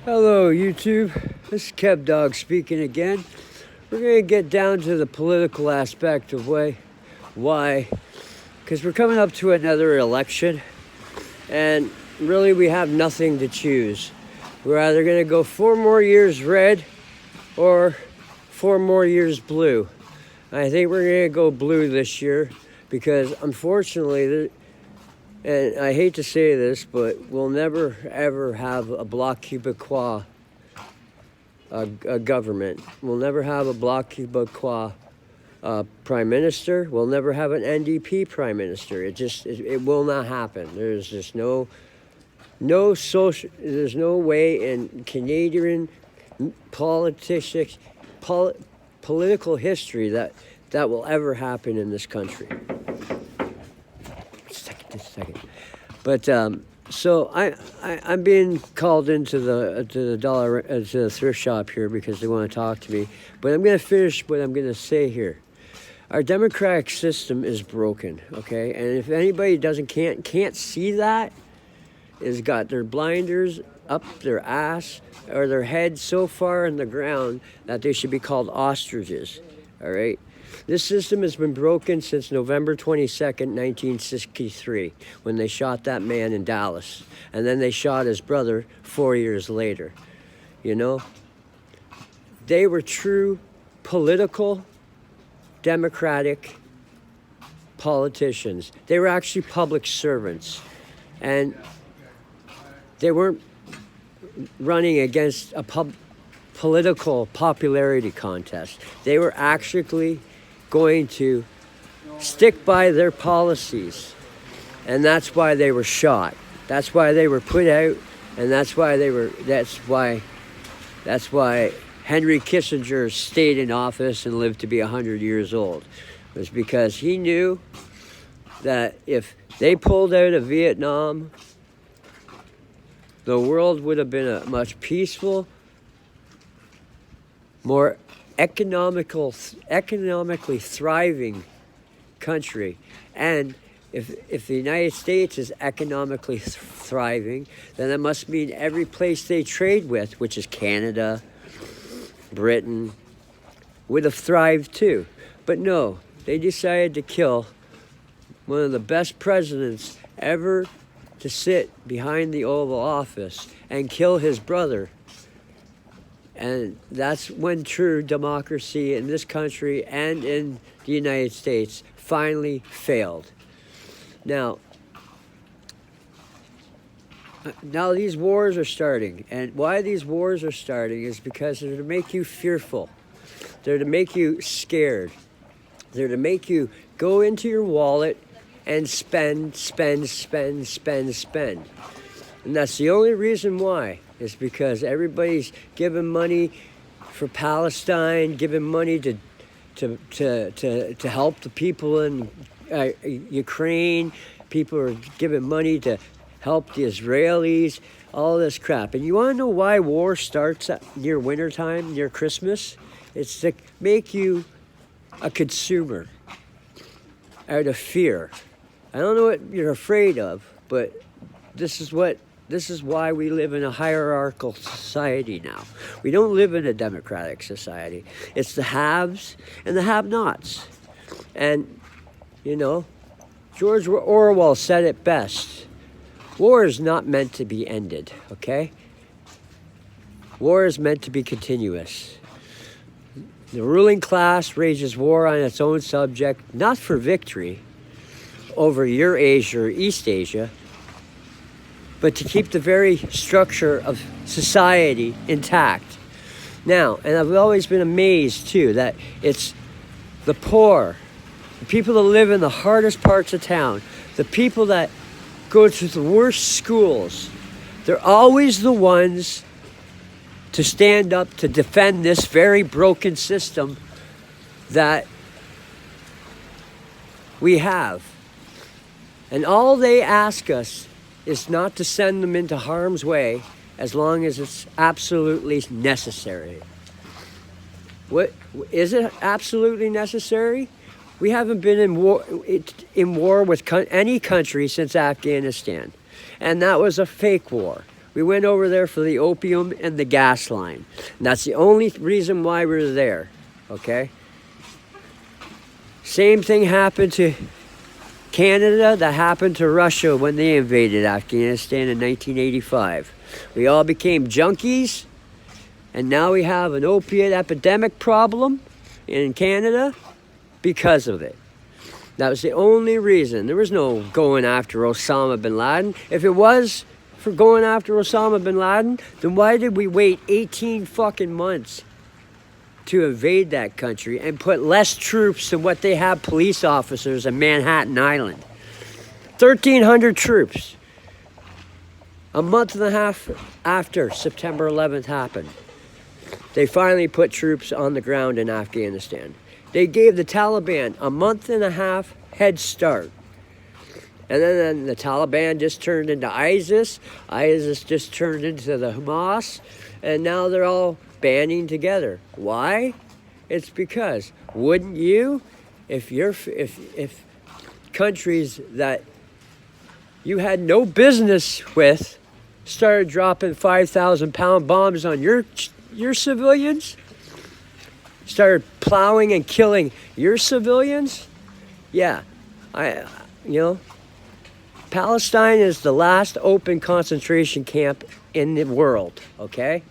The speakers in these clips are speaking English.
Hello, YouTube. This is Kev Dog speaking again. We're going to get down to the political aspect of why, because we're coming up to another election, and really we have nothing to choose. We're either going to go 4 more years red or 4 more years blue. I think we're going to go blue this year because unfortunately, and I hate to say this, but we'll never ever have a Bloc Québécois a government. We'll never have a Bloc Québécois prime minister. We'll never have an NDP prime minister. It will not happen. There's just no social. There's no way in Canadian politics, political history that will ever happen in this country. Just a second. But so I'm being called into the thrift shop here because they want to talk to me. But I'm going to finish what I'm going to say here. Our democratic system is broken, okay? And if anybody can't see that, is got their blinders up their ass or their head so far in the ground that they should be called ostriches, all right? This system has been broken since November 22nd, 1963, when they shot that man in Dallas. And then they shot his brother 4 years later. You know? They were true political, democratic politicians. They were actually public servants. And they weren't running against a political popularity contest. They were actually going to stick by their policies, and that's why they were shot. That's why they were put out, and that's why Henry Kissinger stayed in office and lived to be 100 years old. It was because he knew that if they pulled out of Vietnam, the world would have been a much peaceful, more economically thriving country. And if the United States is economically thriving, then that must mean every place they trade with, which is Canada, Britain, would have thrived too. But no, they decided to kill one of the best presidents ever to sit behind the Oval Office and kill his brother. And that's when true democracy in this country and in the United States finally failed. Now these wars are starting. And why these wars are starting is because they're to make you fearful. They're to make you scared. They're to make you go into your wallet and spend. And that's the only reason why. Is because everybody's giving money for Palestine, giving money to help the people in Ukraine. People are giving money to help the Israelis, all this crap. And you want to know why war starts near wintertime, near Christmas? It's to make you a consumer out of fear. I don't know what you're afraid of, but this is why we live in a hierarchical society now. We don't live in a democratic society. It's the haves and the have-nots. And, you know, George Orwell said it best. War is not meant to be ended, okay? War is meant to be continuous. The ruling class wages war on its own subject, not for victory over Eurasia or East Asia, but to keep the very structure of society intact. Now, and I've always been amazed too that it's the poor, the people that live in the hardest parts of town, the people that go to the worst schools, they're always the ones to stand up to defend this very broken system that we have. And all they ask us is not to send them into harm's way as long as it's absolutely necessary. What is it absolutely necessary? We haven't been in war with any country since Afghanistan, and that was a fake war. We went over there for the opium and the gas line. And that's the only reason why we're there, okay? Same thing happened to Canada that happened to Russia when they invaded Afghanistan in 1985. We all became junkies, and now we have an opiate epidemic problem in Canada because of it. That was the only reason. There was no going after Osama bin Laden. If it was for going after Osama bin Laden, then why did we wait 18 fucking months to invade that country and put less troops than what they have police officers in Manhattan Island? 1,300 troops. A month and a half after September 11th happened, they finally put troops on the ground in Afghanistan. They gave the Taliban a month and a half head start. And then the Taliban just turned into ISIS. ISIS just turned into the Hamas. And now they're all banding together. Why? It's because, wouldn't you, if countries that you had no business with started dropping 5,000-pound bombs on your civilians, started plowing and killing your civilians? Yeah, Palestine is the last open concentration camp in the world, okay?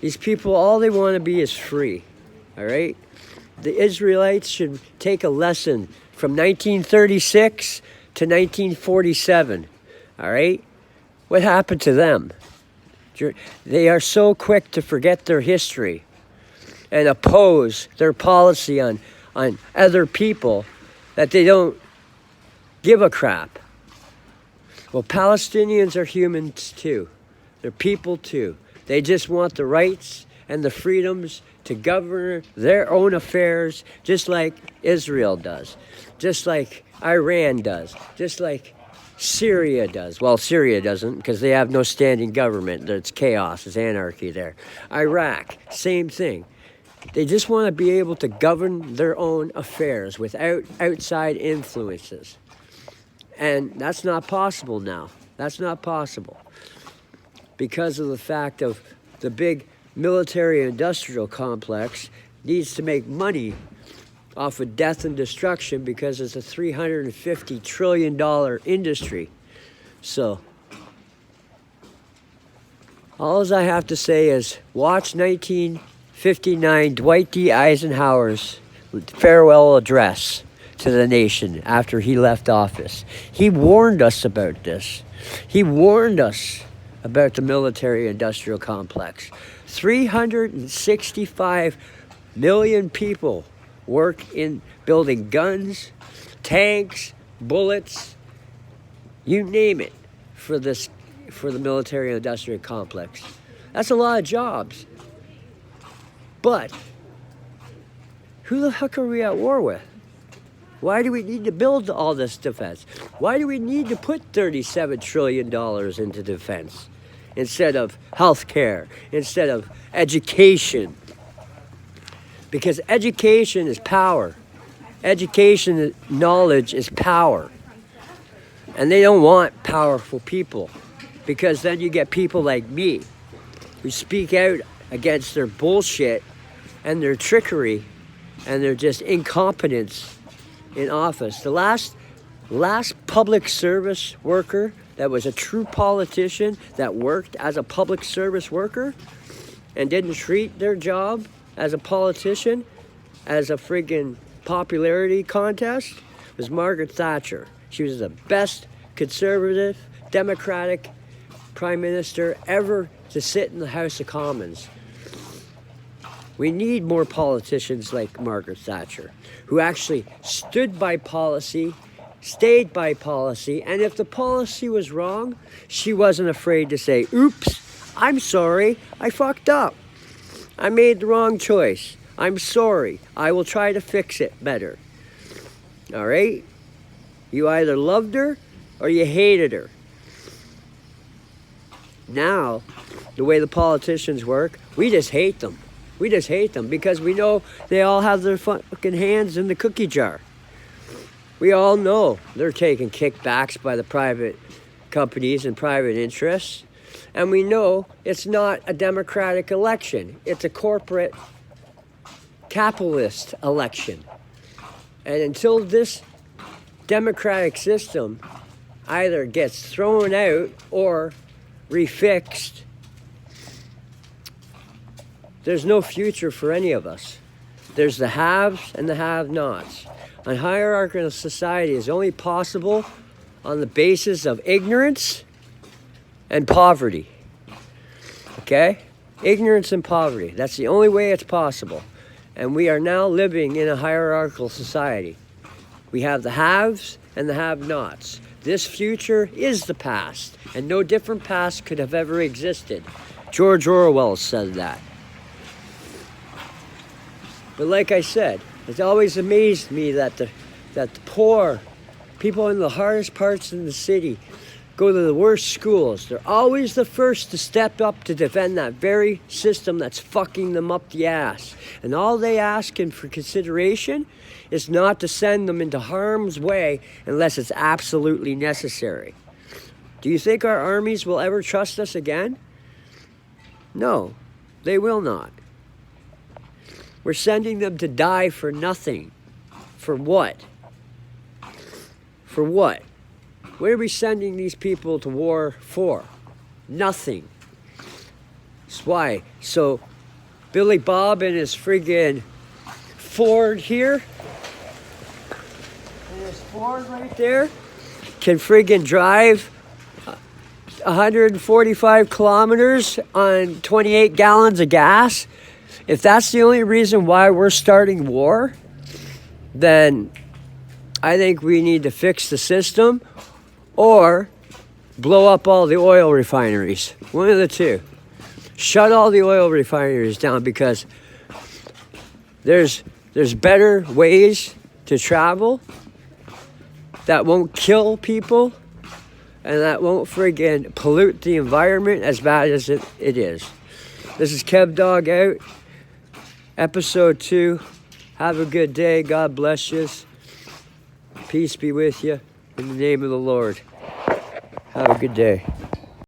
These people, all they want to be is free, all right? The Israelites should take a lesson from 1936 to 1947, all right? What happened to them? They are so quick to forget their history and oppose their policy on other people that they don't give a crap. Well, Palestinians are humans too. They're people too. They just want the rights and the freedoms to govern their own affairs, just like Israel does, just like Iran does, just like Syria does. Well, Syria doesn't, because they have no standing government. It's chaos, it's anarchy there. Iraq, same thing. They just want to be able to govern their own affairs without outside influences. And that's not possible now. That's not possible. Because of the fact of the big military-industrial complex needs to make money off of death and destruction because it's a $350 trillion industry. So, all I have to say is watch 1959 Dwight D. Eisenhower's farewell address to the nation after he left office. He warned us about this. He warned us about the military-industrial complex. 365 million people work in building guns, tanks, bullets, you name it, for the military-industrial complex. That's a lot of jobs. But who the heck are we at war with? Why do we need to build all this defense? Why do we need to put $37 trillion into defense instead of health care, instead of education? Because education is power. Education, knowledge is power. And they don't want powerful people, because then you get people like me who speak out against their bullshit and their trickery and their just incompetence in office. The last public service worker that was a true politician that worked as a public service worker and didn't treat their job as a politician as a friggin' popularity contest was Margaret Thatcher. She was the best conservative, democratic prime minister ever to sit in the House of Commons. We need more politicians like Margaret Thatcher, who actually stood by policy, stayed by policy, and if the policy was wrong, she wasn't afraid to say, oops, I'm sorry, I fucked up. I made the wrong choice. I'm sorry. I will try to fix it better. All right? You either loved her or you hated her. Now, the way the politicians work, we just hate them. We just hate them because we know they all have their fucking hands in the cookie jar. We all know they're taking kickbacks by the private companies and private interests. And we know it's not a democratic election. It's a corporate capitalist election. And until this democratic system either gets thrown out or refixed, there's no future for any of us. There's the haves and the have-nots. A hierarchical society is only possible on the basis of ignorance and poverty. Okay? Ignorance and poverty. That's the only way it's possible. And we are now living in a hierarchical society. We have the haves and the have-nots. This future is the past, and no different past could have ever existed. George Orwell said that. But like I said, it's always amazed me that the poor, people in the hardest parts of the city, go to the worst schools. They're always the first to step up to defend that very system that's fucking them up the ass. And all they asking for consideration is not to send them into harm's way unless it's absolutely necessary. Do you think our armies will ever trust us again? No, they will not. We're sending them to die for nothing. For what? For what? What are we sending these people to war for? Nothing. That's why. So Billy Bob and his friggin' Ford here, and his Ford right there, can friggin' drive 145 kilometers on 28 gallons of gas. If that's the only reason why we're starting war, then I think we need to fix the system or blow up all the oil refineries. One of the two. Shut all the oil refineries down, because there's better ways to travel that won't kill people and that won't friggin' pollute the environment as bad as it is. This is Kev Dog out. Episode 2. Have a good day. God bless you. Peace be with you. In the name of the Lord. Have a good day.